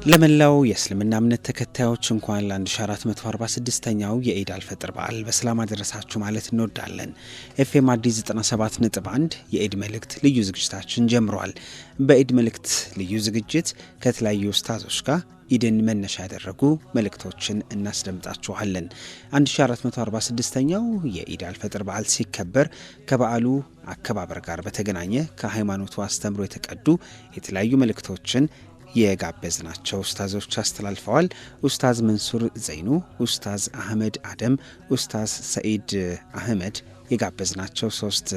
ለመላው የእስልምና እምነት ተከታዮች እንኳን ለ1446ኛው የኢድ አልፈጥር በዓል በሰላም አደረሳችሁ ማለት እንወዳለን። ኤፍኤም አዲስ 97.1 የኢድ መልእክት ልዩ ዝግጅታችን ጀምሯል። በኢድ መልእክት ልዩ ዝግጅት ከተለያዩ ኡስታዞች ጋር ኢድን መነሻ ያደረጉ መልእክቶችን እናስደምጣችኋለን። 1446ኛው የኢድ አልፈጥር በዓል ሲከበር ከበዓሉ አከባበር ጋር በተገናኘ ከሃይማኖቱ አስተምሮ የተቀዱ የተለያዩ መልእክቶችን የጋበዝናቸው ኡስታዞች አስተላልፈዋል። ኡስታዝ መንሱር ዘይኑ፣ ኡስታዝ አህመድ አደም፣ ኡስታዝ ሰኢድ አህመድ የጋበዝናቸው 3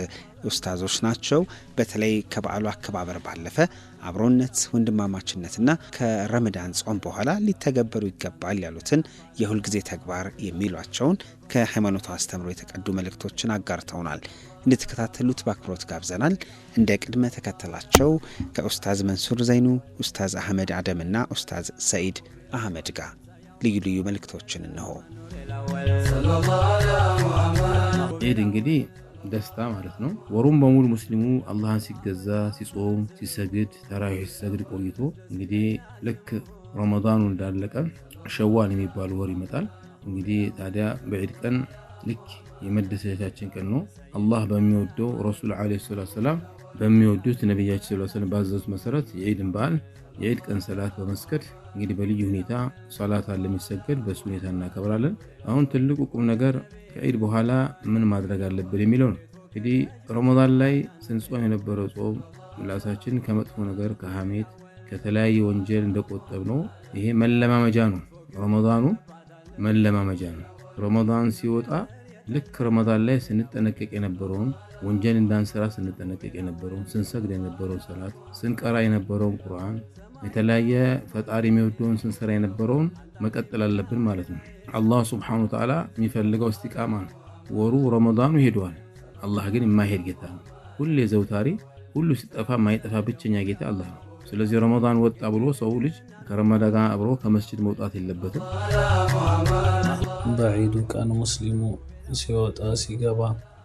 ኡስታዞች ናቸው። በተለይ ከበዓሉ አከባበር ባለፈ አብሮነት፣ ወንድማማችነትና ከረመዳን ጾም በኋላ ሊተገበሩ ይገባል ያሉትን የሁልጊዜ ተግባር የሚሏቸውን ከሃይማኖቱ አስተምሮ የተቀዱ መልእክቶችን አጋርተውናል። እንድትከታተሉት በአክብሮት ጋብዘናል። እንደ ቅድመ ተከተላቸው ከኡስታዝ መንሱር ዘይኑ፣ ኡስታዝ አህመድ አደምና ኡስታዝ ሰኢድ አህመድ ጋር ልዩ ልዩ መልእክቶችን እንሆ። ኢድ እንግዲህ ደስታ ማለት ነው። ወሩም በሙሉ ሙስሊሙ አላህን ሲገዛ፣ ሲጾም፣ ሲሰግድ፣ ተራዊህ ሲሰግድ ቆይቶ እንግዲህ ልክ ረመዳኑ እንዳለቀ ሸዋል የሚባል ወር ይመጣል። እንግዲህ ታዲያ በኢድ ቀን ልክ የመደሰቻችን ቀን ነው። አላህ በሚወደው ረሱል አለይሂ ሰላቱ ሰላም በሚወዱት ነብያችን ሰለላሁ ዐለይሂ ወሰለም ባዘዙት መሰረት የኢድን በዓል የኢድ ቀን ሰላት በመስገድ እንግዲህ በልዩ ሁኔታ ሰላት አለ የሚሰገድ በሱ ሁኔታ እናከብራለን። አሁን ትልቁ ቁም ነገር ከኢድ በኋላ ምን ማድረግ አለብን የሚለው ነው። እንግዲህ ረመዳን ላይ ስንጾም የነበረው ጾም ምላሳችን ከመጥፎ ነገር ከሐሜት ከተለያየ ወንጀል እንደቆጠብ ነው። ይሄ መለማመጃ ነው። ረመዳኑ መለማመጃ ነው። ረመዳን ሲወጣ ልክ ረመዳን ላይ ስንጠነቀቅ የነበረውን ወንጀል እንዳንሰራ ስንጠነቀቅ የነበረውን ስንሰግድ የነበረውን ሰላት ስንቀራ የነበረውን ቁርአን የተለያየ ፈጣሪ የሚወደውን ስንሰራ የነበረውን መቀጠል አለብን ማለት ነው። አላህ ሱብሓነሁ ወተዓላ የሚፈልገው እስቲቃማ ነው። ወሩ ረመዳኑ ሄዷል። አላህ ግን የማይሄድ ጌታ ነው። ሁሌ ዘውታሪ፣ ሁሉ ሲጠፋ የማይጠፋ ብቸኛ ጌታ አላህ ነው። ስለዚህ ረመዳን ወጣ ብሎ ሰው ልጅ ከረመዳን ጋር አብሮ ከመስጂድ መውጣት የለበትም። በዒዱ ቀን ሙስሊሙ ሲወጣ ሲገባ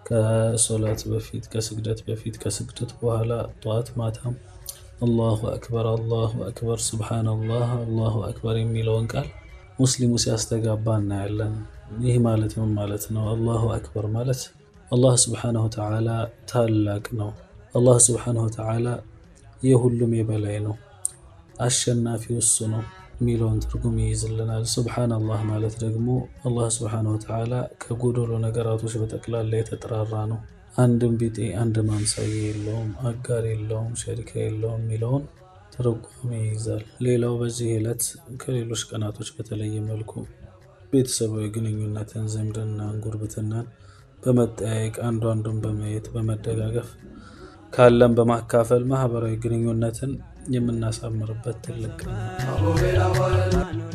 ከሶላት በፊት ከስግደት በፊት ከስግደት በኋላ ጠዋት ማታም አላሁ አክበር ሱብሃነላህ አላሁ አክበር የሚለውን ቃል ሙስሊሙ ሲያስተጋባ እናያለን። ይህ ማለት ምን ማለት ነው? አላሁ አክበር ማለት አላህ ሱብሃነሁ ወተዓላ ታላቅ ነው። አላህ ሱብሃነሁ ወተዓላ የሁሉም የበላይ ነው። አሸናፊው እሱ ነው የሚለውን ትርጉም ይይዝልናል። ሱብሃነላህ ማለት ደግሞ አላህ ሱብሃነሁ ወተዓላ ከጎደሎ ነገራቶች በጠቅላላ የተጠራራ ነው። አንድም ቢጤ አንድም አምሳያ የለውም፣ አጋር የለውም፣ ሸሪካ የለውም የሚለውን ትርጉም ይይዛል። ሌላው በዚህ ዕለት ከሌሎች ቀናቶች በተለየ መልኩ ቤተሰባዊ ግንኙነትን፣ ዝምድናን፣ ጉርብትናን በመጠያየቅ አንዱ አንዱን በማየት በመደጋገፍ ካለን በማካፈል ማህበራዊ ግንኙነትን የምናሳምርበት ትልቅ ነው።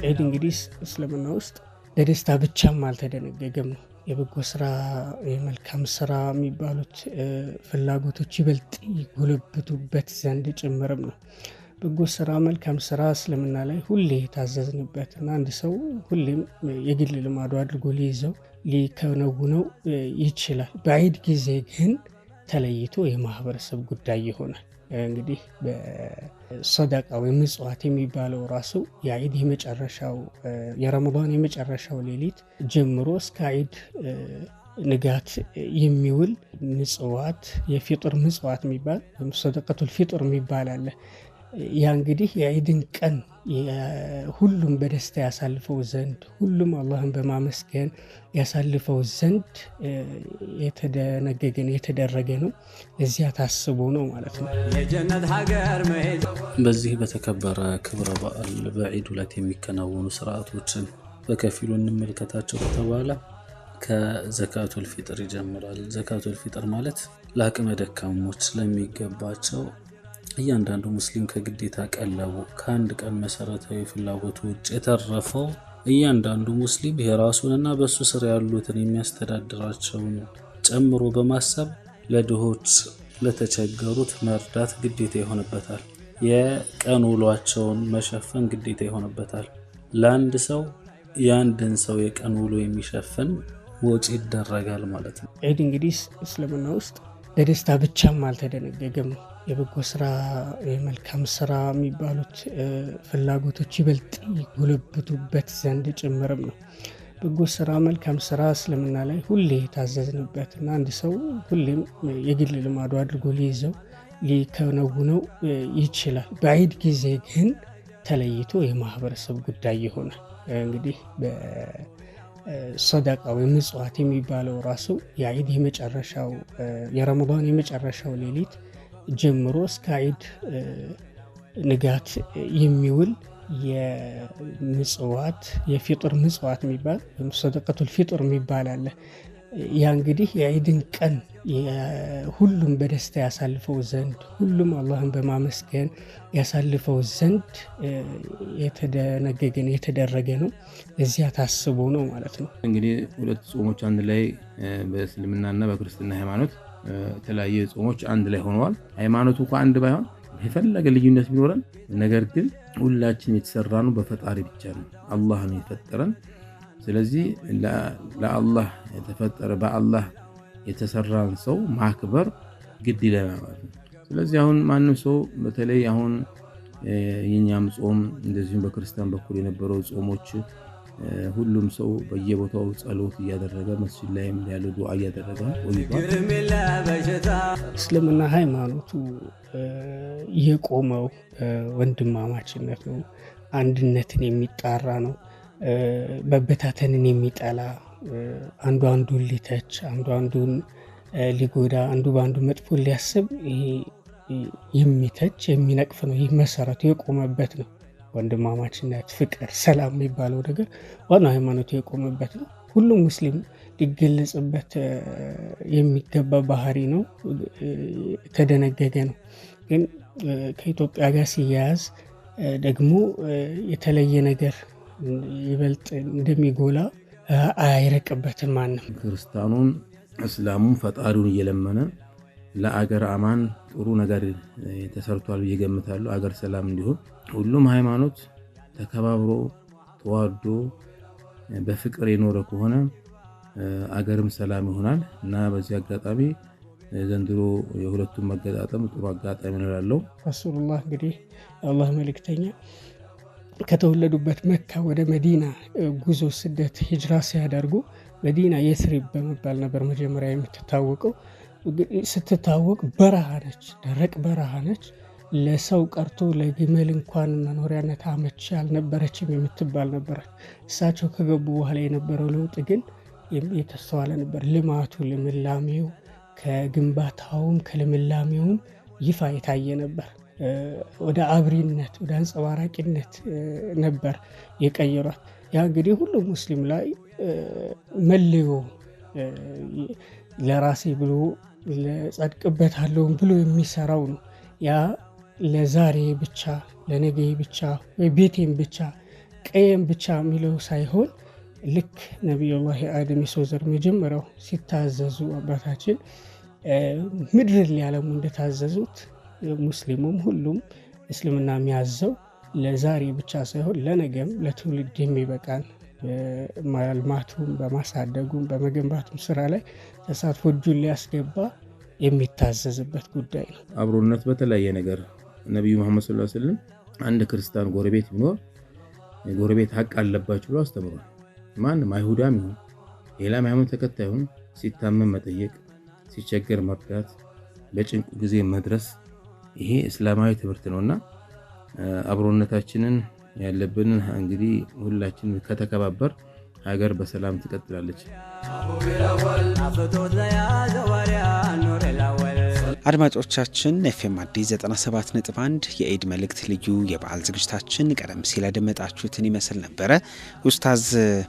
ኢድ እንግዲህ እስልምና ውስጥ ለደስታ ብቻም አልተደነገገም ነው። የበጎ ስራ የመልካም ስራ የሚባሉት ፍላጎቶች ይበልጥ ይጎለብቱበት ዘንድ ጭምርም ነው። በጎ ስራ መልካም ስራ እስልምና ላይ ሁሌ የታዘዝንበትና አንድ ሰው ሁሌም የግል ልማዱ አድርጎ ሊይዘው ሊከነውነው ይችላል። በዒድ ጊዜ ግን ተለይቶ የማህበረሰብ ጉዳይ ይሆናል። እንግዲህ በሰደቃ ወይ ምጽዋት የሚባለው ራሱ የዒድ የመጨረሻው የረመዳን የመጨረሻው ሌሊት ጀምሮ እስከ ዒድ ንጋት የሚውል ምጽዋት የፊጥር ምጽዋት የሚባል ሰደቀቱል ፊጥር የሚባል አለ። ያ እንግዲህ የዒድን ቀን ሁሉም በደስታ ያሳልፈው ዘንድ ሁሉም አላህን በማመስገን ያሳልፈው ዘንድ የተደነገገ የተደረገ ነው። እዚያ ታስቦ ነው ማለት ነው። በዚህ በተከበረ ክብረ በዓል በዒድ ዕለት የሚከናወኑ ስርዓቶችን በከፊሉ እንመልከታቸው ከተባለ ከዘካቱል ፊጥር ይጀምራል። ዘካቱል ፊጥር ማለት ለአቅመ ደካሞች ለሚገባቸው እያንዳንዱ ሙስሊም ከግዴታ ቀለቡ ከአንድ ቀን መሰረታዊ ፍላጎቱ ውጭ የተረፈው እያንዳንዱ ሙስሊም የራሱንና በሱ ስር ያሉትን የሚያስተዳድራቸውን ጨምሮ በማሰብ ለድሆች ለተቸገሩት መርዳት ግዴታ ይሆንበታል። የቀን ውሏቸውን መሸፈን ግዴታ ይሆንበታል። ለአንድ ሰው የአንድን ሰው የቀን ውሎ የሚሸፍን ወጪ ይደረጋል ማለት ነው። ኢድ እንግዲህ እስልምና ውስጥ ለደስታ ብቻም አልተደነገገም ነው። የበጎ ስራ የመልካም ስራ የሚባሉት ፍላጎቶች ይበልጥ ይጎለብቱበት ዘንድ ጭምርም ነው። በጎ ስራ መልካም ስራ እስልምና ላይ ሁሌ የታዘዝንበትና አንድ ሰው ሁሌም የግል ልማዱ አድርጎ ሊይዘው ሊከነውነው ይችላል። በዒድ ጊዜ ግን ተለይቶ የማህበረሰብ ጉዳይ ይሆናል። እንግዲህ በሰደቃ ወይም ምጽዋት የሚባለው ራሱ የዒድ የመጨረሻው የረመዳን የመጨረሻው ሌሊት ጀምሮ እስከ ዒድ ንጋት የሚውል የምጽዋት የፊጥር ምጽዋት የሚባል ወይም ሰደቀቱል ፊጥር የሚባል አለ። ያ እንግዲህ የዒድን ቀን ሁሉም በደስታ ያሳልፈው ዘንድ ሁሉም አላህን በማመስገን ያሳልፈው ዘንድ የተደነገገ የተደረገ ነው። እዚያ ታስቦ ነው ማለት ነው። እንግዲህ ሁለት ጾሞች አንድ ላይ በእስልምናና በክርስትና ሃይማኖት የተለያየ ጾሞች አንድ ላይ ሆነዋል። ሃይማኖቱ እንኳን አንድ ባይሆን የፈለገ ልዩነት ቢኖረን ነገር ግን ሁላችን የተሰራነው በፈጣሪ ብቻ ነው። አላህ ነው የፈጠረን። ስለዚህ ለአላህ የተፈጠረ በአላህ የተሰራን ሰው ማክበር ግድ ይለናል ማለት ነው። ስለዚህ አሁን ማንም ሰው በተለይ አሁን የኛም ጾም እንደዚሁም በክርስቲያን በኩል የነበረው ጾሞች ሁሉም ሰው በየቦታው ጸሎት እያደረገ መስጂድ ላይም ያለው ዱዓ እያደረገ ቆይቷል። እስልምና ሃይማኖቱ የቆመው ወንድማማችነት ነው። አንድነትን የሚጣራ ነው። መበታተንን የሚጠላ አንዱ አንዱን ሊተች አንዱ አንዱን ሊጎዳ አንዱ በአንዱ መጥፎ ሊያስብ የሚተች የሚነቅፍ ነው። ይህ መሰረቱ የቆመበት ነው። ወንድማማችነት፣ ፍቅር፣ ሰላም የሚባለው ነገር ዋናው ሃይማኖቱ የቆመበት ነው። ሁሉም ሙስሊም ሊገለጽበት የሚገባ ባህሪ ነው። የተደነገገ ነው። ግን ከኢትዮጵያ ጋር ሲያያዝ ደግሞ የተለየ ነገር ይበልጥ እንደሚጎላ አይረቅበትም ማንም። ክርስቲያኑም እስላሙም ፈጣሪውን እየለመነ ለአገር አማን ጥሩ ነገር ተሰርቷል ብዬ ገምታለሁ። አገር ሰላም እንዲሆን ሁሉም ሃይማኖት ተከባብሮ ተዋዶ በፍቅር የኖረ ከሆነ አገርም ሰላም ይሆናል እና በዚህ አጋጣሚ ዘንድሮ የሁለቱም መገጣጠም ጥሩ አጋጣሚ ነው። ረሱሉላህ እንግዲህ የአላህ መልእክተኛ ከተወለዱበት መካ ወደ መዲና ጉዞ ስደት ሂጅራ ሲያደርጉ መዲና የስሪብ በመባል ነበር መጀመሪያ የምትታወቀው። ስትታወቅ በረሃ ነች፣ ደረቅ በረሃ ነች። ለሰው ቀርቶ ለግመል እንኳን መኖሪያነት አመች አልነበረችም የምትባል ነበረች። እሳቸው ከገቡ በኋላ የነበረው ለውጥ ግን የተስተዋለ ነበር። ልማቱ፣ ልምላሜው ከግንባታውም ከልምላሜውም ይፋ የታየ ነበር። ወደ አብሪነት ወደ አንጸባራቂነት ነበር የቀየሯት። ያ እንግዲህ ሁሉም ሙስሊም ላይ መለዮ ለራሴ ብሎ ለጸድቅበታለሁ ብሎ የሚሰራው ነው። ያ ለዛሬ ብቻ ለነገ ብቻ ወይ ቤቴም ብቻ ቀየም ብቻ የሚለው ሳይሆን ልክ ነቢዩላህ አደም የሰው ዘር መጀመሪያው ሲታዘዙ አባታችን ምድርን ሊያለሙ እንደታዘዙት ሙስሊሙም ሁሉም እስልምና የሚያዘው ለዛሬ ብቻ ሳይሆን ለነገም ለትውልድ የሚበቃን ማልማቱም በማሳደጉም በመገንባቱም ስራ ላይ ተሳትፎ እጁን ሊያስገባ የሚታዘዝበት ጉዳይ ነው። አብሮነት በተለያየ ነገር ነቢዩ መሐመድ ሰለላሁ ዐለይሂ ወሰለም አንድ ክርስቲያን ጎረቤት ቢኖር ጎረቤት ሀቅ አለባቸው ብሎ አስተምሯል። ማንም አይሁዳም ይሁን ሌላም ሃይማኖት ተከታይ ይሁን ሲታመም መጠየቅ፣ ሲቸገር መርዳት፣ በጭንቁ ጊዜ መድረስ ይሄ እስላማዊ ትምህርት ነውና አብሮነታችንን ያለብንን እንግዲህ ሁላችን ከተከባበር ሀገር በሰላም ትቀጥላለች። አድማጮቻችን ኤፍኤም አዲስ 97.1 የኢድ መልእክት ልዩ የበዓል ዝግጅታችን ቀደም ሲል ያደመጣችሁትን ይመስል ነበረ። ኡስታዝ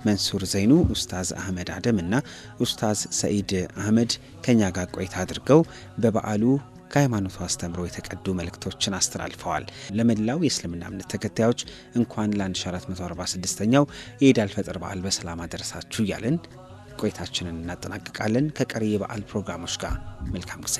መንሱር ዘይኑ፣ ኡስታዝ አህመድ አደም እና ኡስታዝ ሰኢድ አህመድ ከኛ ጋር ቆይታ አድርገው በበዓሉ ከሃይማኖቱ አስተምሮ የተቀዱ መልእክቶችን አስተላልፈዋል። ለመላው የእስልምና እምነት ተከታዮች እንኳን ለ1446ኛው የኢድ አልፈጥር በዓል በሰላም አደረሳችሁ እያልን ቆይታችንን እናጠናቅቃለን። ከቀሪ የበዓል ፕሮግራሞች ጋር መልካም ጊዜ